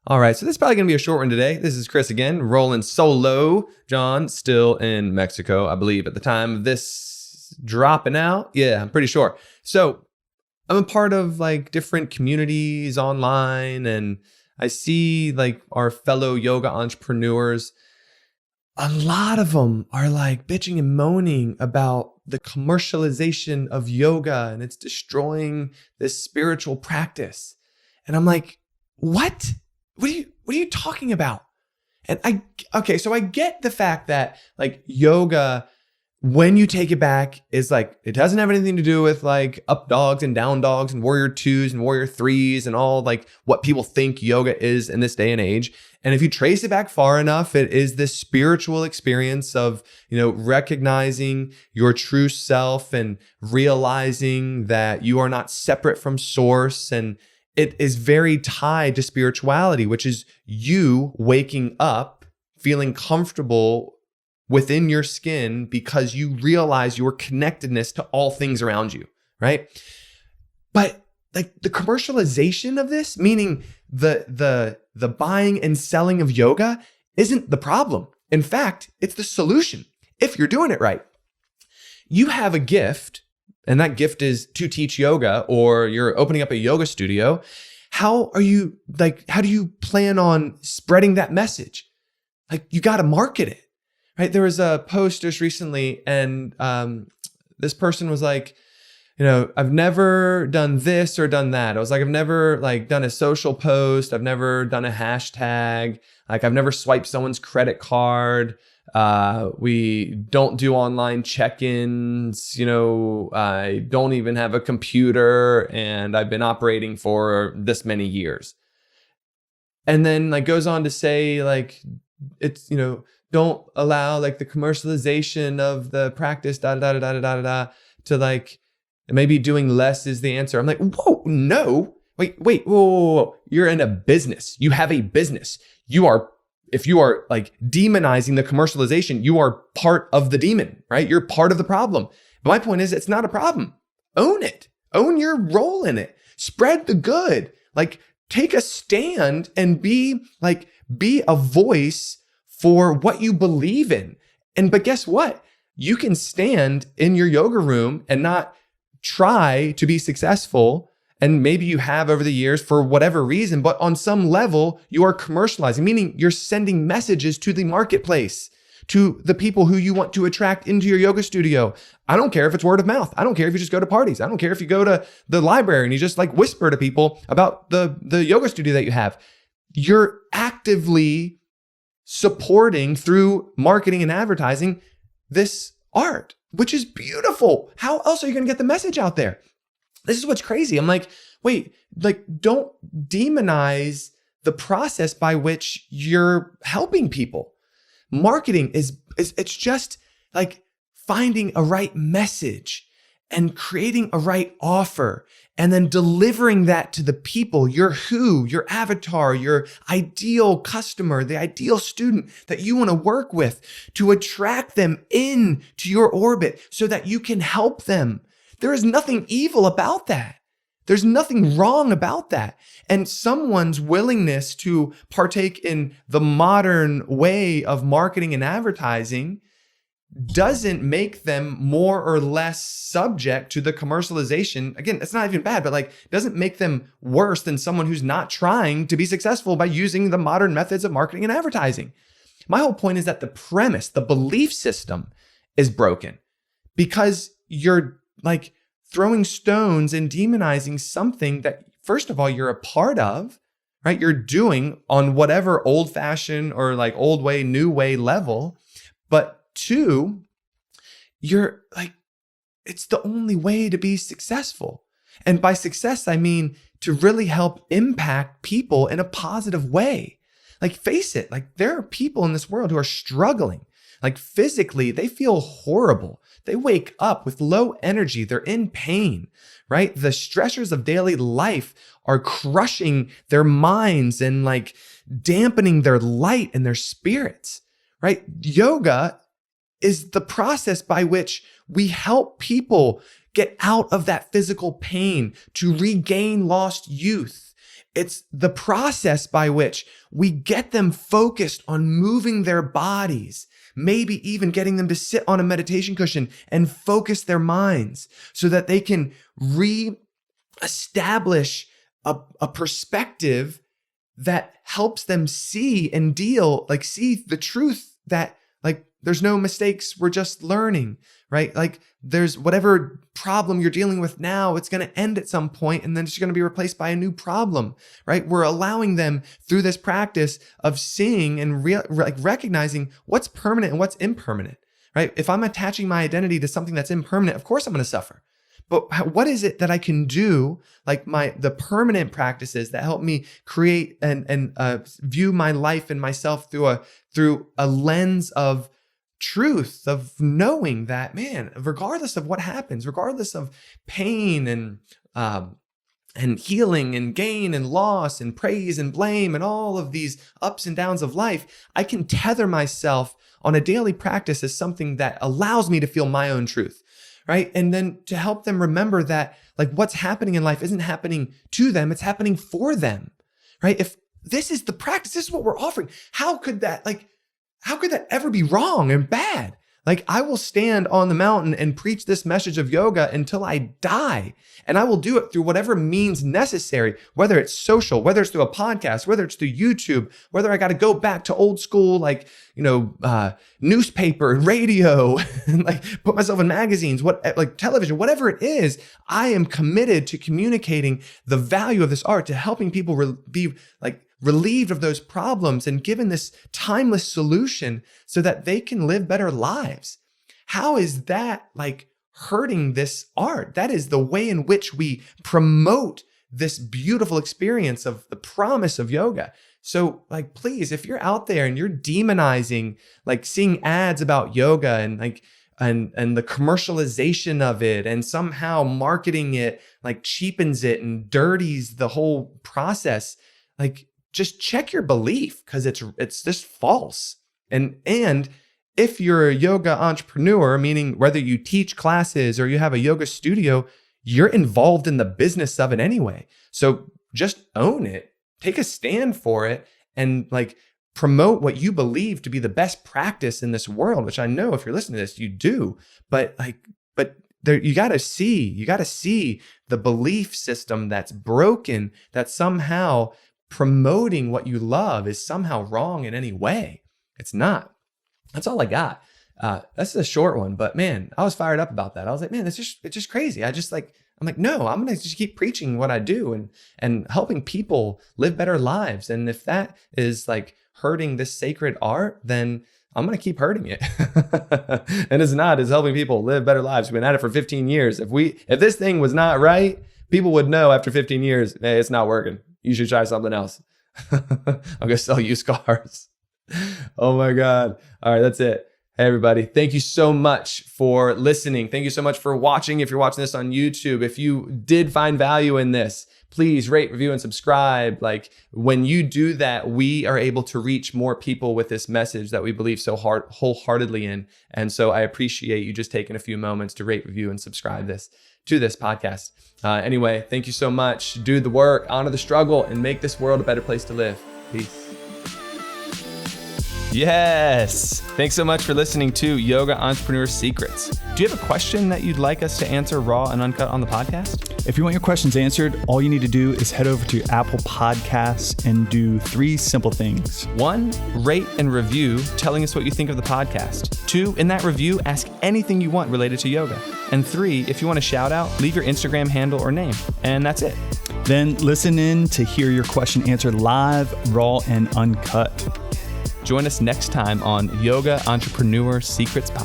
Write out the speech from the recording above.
All right, so this is probably gonna be a short one today. This is Chris again, rolling solo. John still in Mexico, I believe, at the time of this dropping out. Yeah, I'm pretty sure. So I'm a part of like different communities online, and I see like our fellow yoga entrepreneurs. A lot of them are like bitching and moaning about the commercialization of yoga, and it's destroying this spiritual practice. And I'm like, what? What are you talking about? And so I get the fact that like yoga, when you take it back, is like, it doesn't have anything to do with like up dogs and down dogs and warrior twos and warrior threes and all like what people think yoga is in this day and age. And if you trace it back far enough, it is this spiritual experience of, recognizing your true self and realizing that you are not separate from source. And it is very tied to spirituality, which is you waking up, feeling comfortable within your skin because you realize your connectedness to all things around you, right? But like the commercialization of this, meaning the buying and selling of yoga, isn't the problem. In fact, it's the solution if you're doing it right. You have a gift, and that gift is to teach yoga, or you're opening up a yoga studio. How do you plan on spreading that message? Like, you got to market it, right? There was a post just recently, and this person was like, I've never done this or done that. I was like, I've never like done a social post. I've never done a hashtag. Like, I've never swiped someone's credit card. We don't do online check-ins. I don't even have a computer, and I've been operating for this many years. And then like goes on to say like, it's, don't allow like the commercialization of the practice, to like, maybe doing less is the answer. I'm like, whoa, no, wait, whoa. You're in a business. You have a business. If you are like demonizing the commercialization, you are part of the demon, right? You're part of the problem. But my point is, it's not a problem. Own it. Own your role in it. Spread the good. Like, take a stand and be a voice for what you believe in. But guess what? You can stand in your yoga room and not try to be successful, and maybe you have over the years for whatever reason, but on some level you are commercializing, meaning you're sending messages to the marketplace, to the people who you want to attract into your yoga studio. I don't care if it's word of mouth. I don't care if you just go to parties. I don't care if you go to the library and you just like whisper to people about the yoga studio that you have. You're actively supporting through marketing and advertising this art, which is beautiful. How else are you going to get the message out there? This is what's crazy. I'm like, wait, like, don't demonize the process by which you're helping people. Marketing it's just like finding a right message and creating a right offer and then delivering that to the people, your avatar, your ideal customer, the ideal student that you want to work with, to attract them into your orbit so that you can help them. There is nothing evil about that. There's nothing wrong about that. And someone's willingness to partake in the modern way of marketing and advertising doesn't make them more or less subject to the commercialization. Again, it's not even bad, but like, doesn't make them worse than someone who's not trying to be successful by using the modern methods of marketing and advertising. My whole point is that the premise, the belief system is broken because you're like throwing stones and demonizing something that, first of all, you're a part of, right? You're doing on whatever old fashioned or like old way, new way level. But two, you're like, it's the only way to be successful. And by success, I mean to really help impact people in a positive way. Like, face it, like there are people in this world who are struggling. Like physically, they feel horrible. They wake up with low energy. They're in pain, right? The stressors of daily life are crushing their minds and like dampening their light and their spirits, right? Yoga is the process by which we help people get out of that physical pain, to regain lost youth. It's the process by which we get them focused on moving their bodies, maybe even getting them to sit on a meditation cushion and focus their minds so that they can re-establish a perspective that helps them see and see the truth that there's no mistakes. We're just learning, right? There's whatever problem you're dealing with now, it's going to end at some point and then it's going to be replaced by a new problem, right? We're allowing them through this practice of seeing and recognizing what's permanent and what's impermanent, right? If I'm attaching my identity to something that's impermanent, of course I'm going to suffer. But what is it that I can do, the permanent practices that help me create and view my life and myself through a lens of truth, of knowing that, man, regardless of what happens, regardless of pain and healing and gain and loss and praise and blame and all of these ups and downs of life, I can tether myself on a daily practice as something that allows me to feel my own truth. Right. And then to help them remember that what's happening in life isn't happening to them, it's happening for them. Right. If this is the practice, this is what we're offering. How could that ever be wrong and bad? I will stand on the mountain and preach this message of yoga until I die. And I will do it through whatever means necessary, whether it's social, whether it's through a podcast, whether it's through YouTube, whether I got to go back to old school, newspaper and radio and put myself in magazines, television, whatever it is. I am committed to communicating the value of this art, to helping people be relieved of those problems and given this timeless solution so that they can live better lives. How is that hurting this art? That is the way in which we promote this beautiful experience of the promise of yoga. So please, if you're out there and you're demonizing, seeing ads about yoga and the commercialization of it and somehow marketing it cheapens it and dirties the whole process, just check your belief, because it's just false. And if you're a yoga entrepreneur, meaning whether you teach classes or you have a yoga studio, you're involved in the business of it anyway. So just own it, take a stand for it, and promote what you believe to be the best practice in this world, which I know if you're listening to this, you do. But there, you got to see the belief system that's broken, that somehow promoting what you love is somehow wrong in any way. It's not. That's all I got. That's a short one, but man, I was fired up about that. I was like, man, it's just crazy. I'm no, I'm going to just keep preaching what I do and helping people live better lives. And if that is hurting this sacred art, then I'm going to keep hurting it. And it's helping people live better lives. We've been at it for 15 years. If this thing was not right, people would know after 15 years, hey, it's not working. You should try something else. I'm going to sell used cars. Oh my God. All right, that's it. Hey, everybody. Thank you so much for listening. Thank you so much for watching. If you're watching this on YouTube, if you did find value in this, please rate, review, and subscribe. When you do that, we are able to reach more people with this message that we believe so wholeheartedly in. And so I appreciate you just taking a few moments to rate, review, and subscribe to this podcast. Anyway, thank you so much. Do the work, honor the struggle, and make this world a better place to live. Peace. Yes. Thanks so much for listening to Yoga Entrepreneur Secrets. Do you have a question that you'd like us to answer raw and uncut on the podcast? If you want your questions answered, all you need to do is head over to Apple Podcasts and do 3 simple things. 1, rate and review, telling us what you think of the podcast. 2, in that review, ask anything you want related to yoga. And 3, if you want a shout out, leave your Instagram handle or name. And that's it. Then listen in to hear your question answered live, raw, and uncut. Join us next time on Yoga Entrepreneur Secrets Podcast.